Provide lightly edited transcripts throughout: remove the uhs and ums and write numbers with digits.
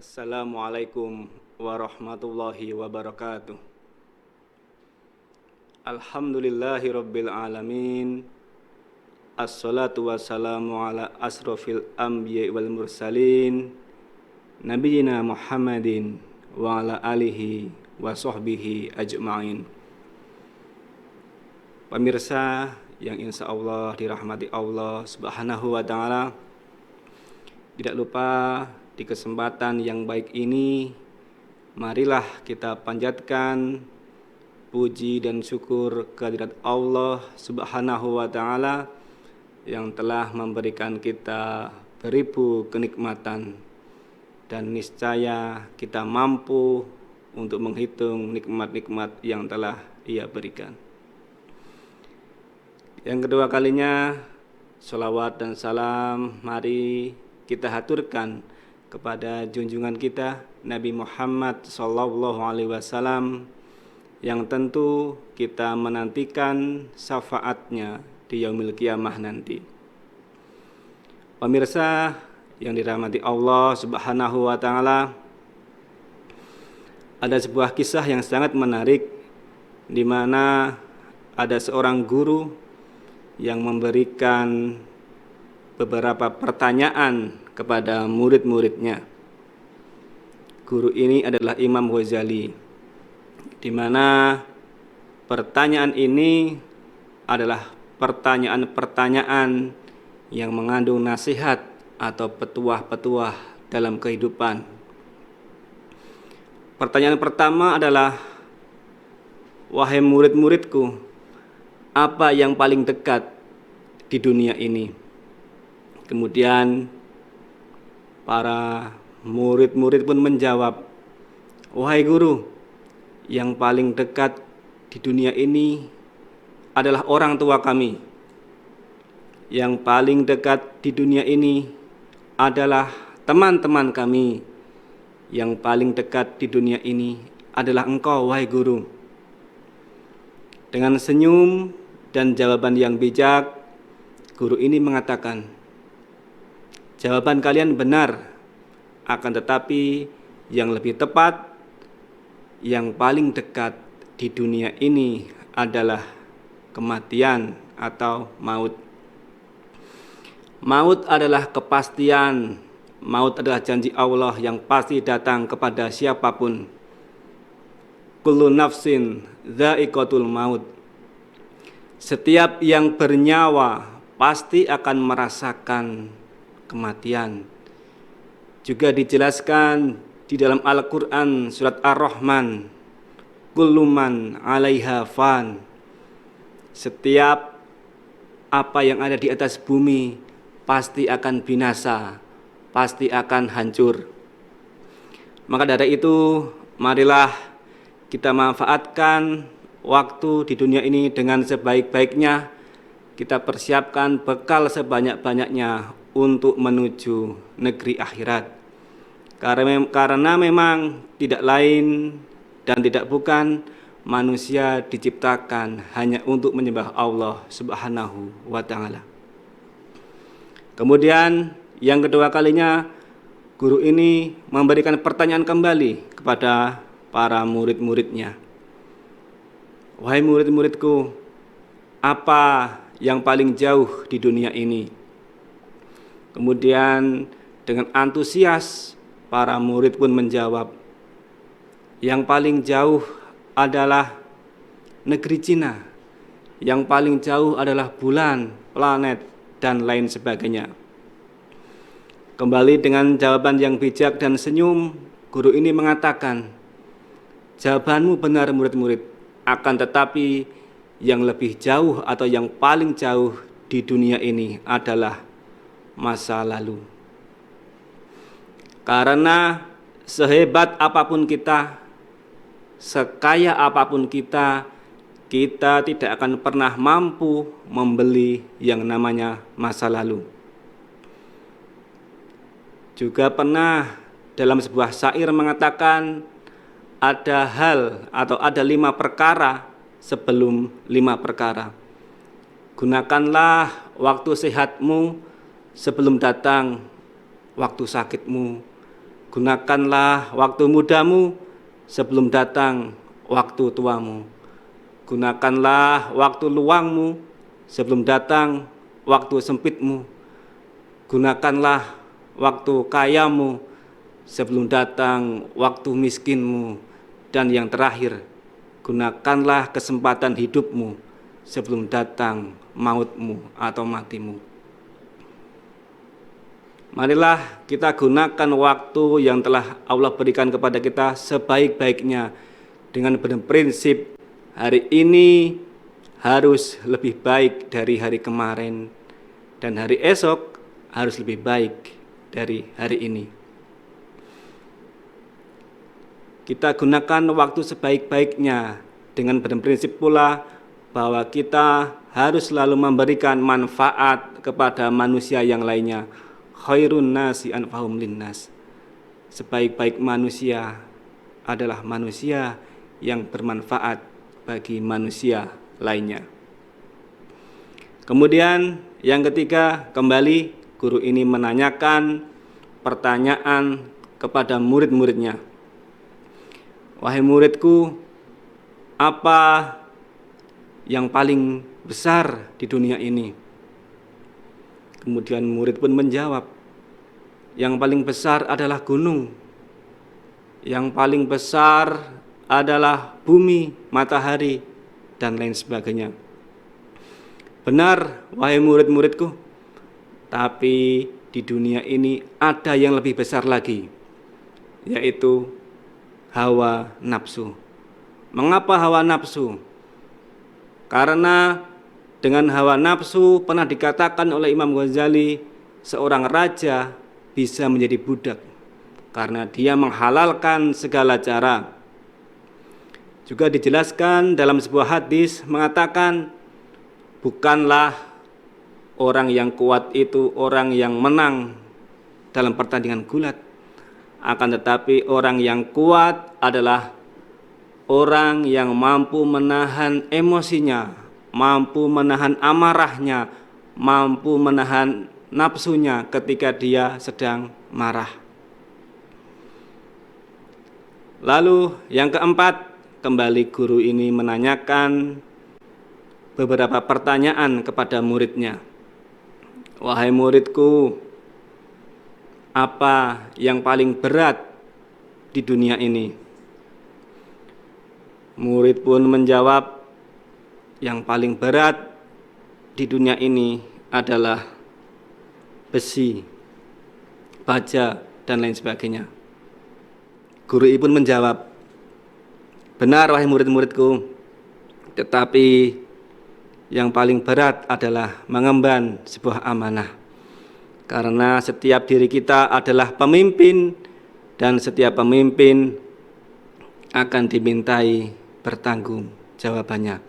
Assalamualaikum warahmatullahi wabarakatuh. Alhamdulillahi rabbil alamin. Assalatu wassalamu ala asrofil anbiya wal mursalin Nabiyyina Muhammadin wa ala alihi wa sahbihi ajma'in. Pemirsa yang insya Allah dirahmati Allah subhanahu wa ta'ala, tidak lupa di kesempatan yang baik ini, marilah kita panjatkan puji dan syukur kehadirat Allah subhanahu wa ta'ala yang telah memberikan kita beribu kenikmatan, dan niscaya kita mampu untuk menghitung nikmat-nikmat yang telah Ia berikan. Yang kedua kalinya, sholawat dan salam mari kita haturkan kepada junjungan kita Nabi Muhammad SAW, yang tentu kita menantikan syafaatnya di yaumil qiyamah nanti. Pemirsa yang dirahmati Allah subhanahu wa ta'ala, ada sebuah kisah yang sangat menarik, di mana ada seorang guru yang memberikan beberapa pertanyaan kepada murid-muridnya. Guru ini adalah Imam Ghazali, di mana pertanyaan ini adalah pertanyaan-pertanyaan yang mengandung nasihat atau petuah-petuah dalam kehidupan. Pertanyaan pertama adalah, wahai murid-muridku, apa yang paling dekat di dunia ini? Kemudian para murid-murid pun menjawab, wahai guru, yang paling dekat di dunia ini adalah orang tua kami. Yang paling dekat di dunia ini adalah teman-teman kami. Yang paling dekat di dunia ini adalah engkau, wahai guru. Dengan senyum dan jawaban yang bijak, guru ini mengatakan, jawaban kalian benar, akan tetapi yang lebih tepat, yang paling dekat di dunia ini adalah kematian atau maut. Maut adalah kepastian, maut adalah janji Allah yang pasti datang kepada siapapun. Kullu nafsin dha'iqatul maut. Setiap yang bernyawa pasti akan merasakan kematian. Juga dijelaskan di dalam Al-Quran surat Ar-Rahman, kullu man 'alaiha fan. Setiap apa yang ada di atas bumi pasti akan binasa, pasti akan hancur. Maka dari itu, marilah kita manfaatkan waktu di dunia ini dengan sebaik-baiknya. Kita persiapkan bekal sebanyak-banyaknya untuk menuju negeri akhirat. Karena memang tidak lain dan tidak bukan, manusia diciptakan hanya untuk menyembah Allah subhanahu wa ta'ala. Kemudian yang kedua kalinya, guru ini memberikan pertanyaan kembali kepada para murid-muridnya. Wahai murid-muridku, apa yang paling jauh di dunia ini? Kemudian dengan antusias para murid pun menjawab, yang paling jauh adalah negeri Cina, yang paling jauh adalah bulan, planet, dan lain sebagainya. Kembali dengan jawaban yang bijak dan senyum, guru ini mengatakan, jawabanmu benar murid-murid, akan tetapi yang lebih jauh atau yang paling jauh di dunia ini adalah masa lalu. Karena sehebat apapun kita, sekaya apapun kita, kita tidak akan pernah mampu membeli yang namanya masa lalu. Juga pernah dalam sebuah syair mengatakan, ada hal atau ada 5 perkara sebelum 5 perkara. Gunakanlah waktu sehatmu sebelum datang waktu sakitmu. Gunakanlah waktu mudamu sebelum datang waktu tuamu. Gunakanlah waktu luangmu sebelum datang waktu sempitmu. Gunakanlah waktu kayamu sebelum datang waktu miskinmu. Dan yang terakhir, gunakanlah kesempatan hidupmu sebelum datang mautmu atau matimu. Marilah kita gunakan waktu yang telah Allah berikan kepada kita sebaik-baiknya dengan berprinsip hari ini harus lebih baik dari hari kemarin dan hari esok harus lebih baik dari hari ini. Kita gunakan waktu sebaik-baiknya dengan berprinsip pula bahwa kita harus selalu memberikan manfaat kepada manusia yang lainnya. Khairun nasi anfa'uhum linnas. Sebaik-baik manusia adalah manusia yang bermanfaat bagi manusia lainnya. Kemudian yang ketiga, kembali guru ini menanyakan pertanyaan kepada murid-muridnya. Wahai muridku, apa yang paling besar di dunia ini? Kemudian murid pun menjawab, yang paling besar adalah gunung, yang paling besar adalah bumi, matahari, dan lain sebagainya. Benar, wahai murid-muridku, tapi di dunia ini ada yang lebih besar lagi, yaitu hawa nafsu. Mengapa hawa nafsu? Karena dengan hawa nafsu pernah dikatakan oleh Imam Ghazali, seorang raja bisa menjadi budak karena dia menghalalkan segala cara. Juga dijelaskan dalam sebuah hadis mengatakan, bukanlah orang yang kuat itu orang yang menang dalam pertandingan gulat, akan tetapi orang yang kuat adalah orang yang mampu menahan emosinya, mampu menahan amarahnya, mampu menahan nafsunya ketika dia sedang marah. Lalu yang keempat, kembali guru ini menanyakan beberapa pertanyaan kepada muridnya. Wahai muridku, apa yang paling berat di dunia ini? Murid pun menjawab, yang paling berat di dunia ini adalah besi, baja, dan lain sebagainya. Guru pun menjawab, benar wahai murid-muridku, tetapi yang paling berat adalah mengemban sebuah amanah. Karena setiap diri kita adalah pemimpin, dan setiap pemimpin akan dimintai bertanggung jawabannya.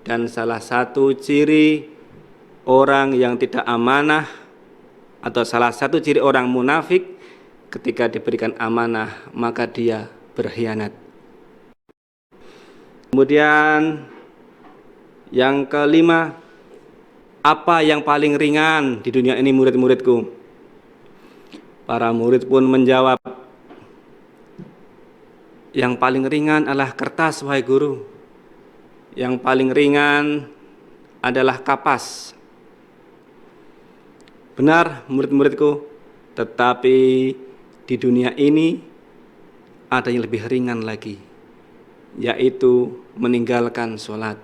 Dan salah satu ciri orang yang tidak amanah atau salah satu ciri orang munafik, ketika diberikan amanah maka dia berkhianat. Kemudian yang kelima, apa yang paling ringan di dunia ini murid-muridku? Para murid pun menjawab, yang paling ringan adalah kertas wahai guru. Yang paling ringan adalah kapas. Benar murid-muridku, tetapi di dunia ini ada yang lebih ringan lagi, yaitu meninggalkan sholat.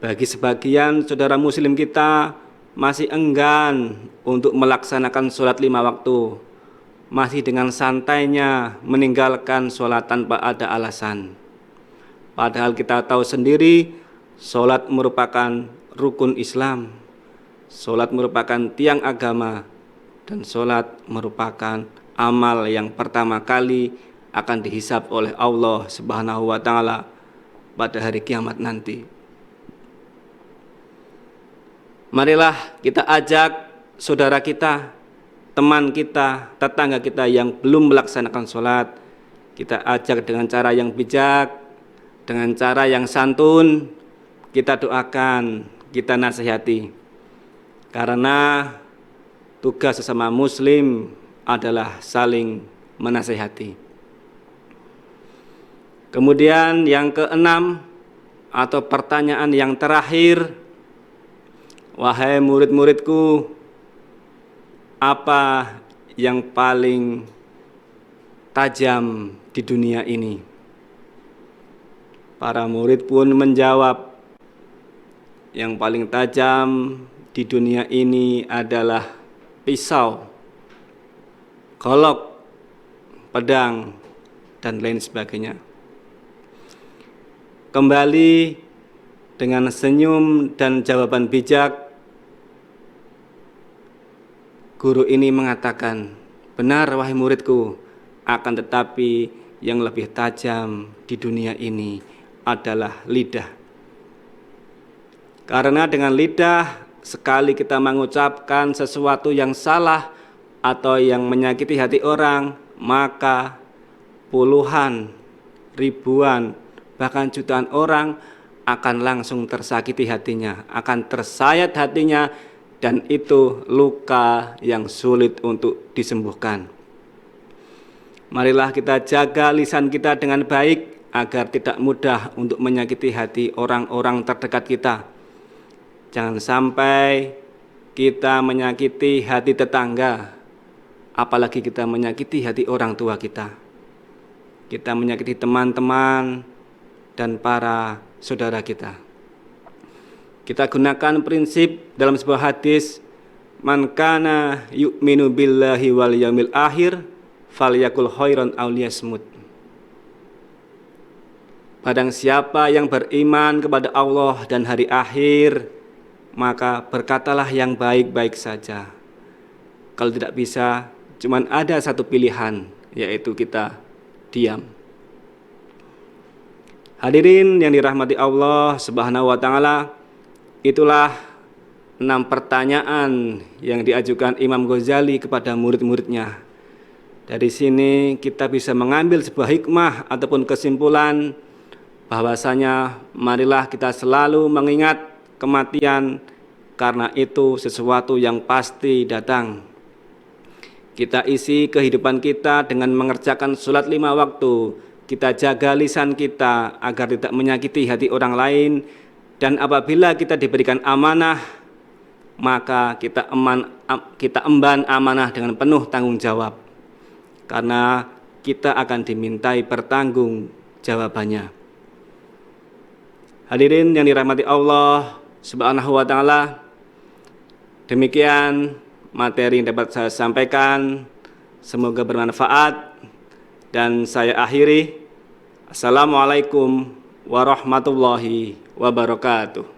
Bagi sebagian saudara muslim kita masih enggan untuk melaksanakan sholat 5 waktu, masih dengan santainya meninggalkan sholat tanpa ada alasan. Padahal kita tahu sendiri, sholat merupakan rukun Islam, sholat merupakan tiang agama, dan sholat merupakan amal yang pertama kali akan dihisab oleh Allah Subhanahu wa Ta'ala pada hari kiamat nanti. Marilah kita ajak saudara kita, teman kita, tetangga kita yang belum melaksanakan sholat, kita ajak dengan cara yang bijak, dengan cara yang santun, kita doakan, kita nasihati. Karena tugas sesama muslim adalah saling menasehati. Kemudian yang keenam atau pertanyaan yang terakhir, wahai murid-muridku, apa yang paling tajam di dunia ini? Para murid pun menjawab, yang paling tajam di dunia ini adalah pisau, golok, pedang, dan lain sebagainya. Kembali dengan senyum dan jawaban bijak, guru ini mengatakan, benar wahai muridku, akan tetapi yang lebih tajam di dunia ini adalah lidah. Karena dengan lidah, sekali kita mengucapkan sesuatu yang salah atau yang menyakiti hati orang, maka puluhan, ribuan, bahkan jutaan orang akan langsung tersakiti hatinya, akan tersayat hatinya, dan itu luka yang sulit untuk disembuhkan. Marilah kita jaga lisan kita dengan baik agar tidak mudah untuk menyakiti hati orang-orang terdekat kita. Jangan sampai kita menyakiti hati tetangga, apalagi kita menyakiti hati orang tua kita. Kita menyakiti teman-teman dan para saudara kita. Kita gunakan prinsip dalam sebuah hadis, man kana yu'minu billahi wal yaumil akhir falyakul khairan aw liyasmut. Barang siapa yang beriman kepada Allah dan hari akhir, maka berkatalah yang baik-baik saja. Kalau tidak bisa, cuman ada satu pilihan, yaitu kita diam. Hadirin yang dirahmati Allah Subhanahu wa taala, itulah 6 pertanyaan yang diajukan Imam Ghazali kepada murid-muridnya. Dari sini kita bisa mengambil sebuah hikmah ataupun kesimpulan bahwasanya marilah kita selalu mengingat kematian, karena itu sesuatu yang pasti datang. Kita isi kehidupan kita dengan mengerjakan sholat 5 waktu. Kita jaga lisan kita agar tidak menyakiti hati orang lain, dan apabila kita diberikan amanah, maka kita emban amanah dengan penuh tanggung jawab, karena kita akan dimintai pertanggung jawabannya. Hadirin yang dirahmati Allah Subhanahu wa taala, demikian materi yang dapat saya sampaikan, semoga bermanfaat, dan saya akhiri. Assalamualaikum warahmatullahi wabarakatuh.